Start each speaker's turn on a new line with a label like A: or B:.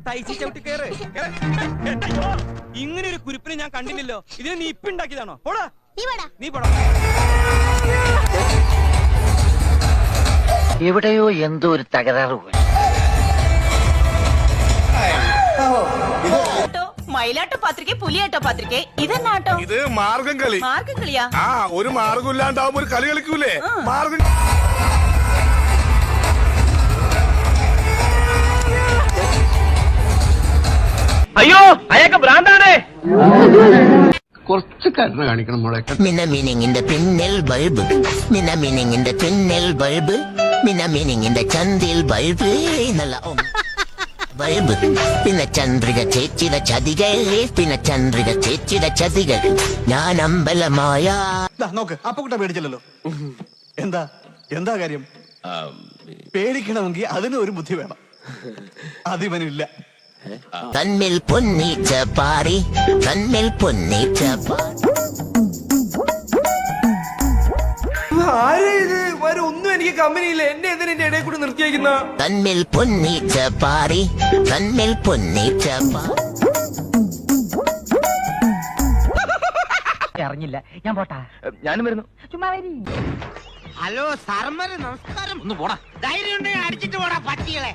A: ടൈസി ചവിട്ടി കേറ്. ഇങ്ങനെ ഒരു കുരിപ്പിനെ ഞാൻ കണ്ടില്ലല്ലോ. ഇതിനെ നീ ഇപ്പൊ ഉണ്ടാക്കിയതാണോ? പോടാ നീ പോടാ.
B: എവിടെയോ എന്തോ ഒരു തകരാറ് പോലെ.
C: മയിലാട്ടോ പത്രിക പുലിയാട്ടോ പത്രിക ഇതെന്നാട്ടോ?
D: ഇത് മാർഗം കളി.
C: മാർഗം കളിയാ?
D: ആ, ഒരു മാർഗം ഇല്ലാണ്ടാവുമ്പോ ഒരു കളി കളിക്കൂലേ മാർഗം.
A: അയ്യോ അയാൾക്ക് ഭ്രാന്താണ്.
E: കുറച്ച് കരുണ കാണിക്കണം മോളെ.
B: മിന മീനിങ്ങിന്റെ പിന്നിൽ ബൾബ്, മിന മീനിങ്ങിന്റെ പിന്നിൽ ബൾബ്, മിന മീനിങ്ങിന്റെ ചന്തിൽ ബൾബ് എന്നുള്ള ബൾബ്. പിന്നെ ചന്ദ്രിക ചേച്ചിയുടെ ചതികൾ, പിന്നെ ചന്ദ്രിക ചേച്ചിയുടെ ചതികൾ. ഞാൻ അമ്പലമായ
F: നോക്ക് അപ്പുകുട്ട പേടിച്ചില്ലല്ലോ. എന്താ എന്താ കാര്യം? പേടിക്കണമെങ്കിൽ അതിന് ഒരു ബുദ്ധി വേണം. അതിവനില്ല.
B: തന്നിൽ പൊന്നീച്ച പാറി, തന്നിൽ പൊന്നീച്ച പാറി.
A: ഒന്നും എനിക്ക് കമ്പനിയില്ല. എന്നെ എന്തിനാ എന്റെ ഇടയിൽ കൂടി നിർത്തിയേക്കുന്ന?
B: തന്നിൽ പൊന്നീച്ച പാറി, തന്നിൽ പൊന്നീച്ച പാറി.
G: അറിഞ്ഞില്ല, ഞാൻ പോട്ടാ.
A: ഞാനും വരുന്നു.
G: ചുമ്മാ വരി.
B: ഹലോ സാറന്മാരെ നമസ്കാരം.
G: ഒന്ന് പോടാ.
B: ധൈര്യം ഉണ്ടെങ്കിൽ അടിച്ചിട്ട് പോടാ പട്ടികളെ.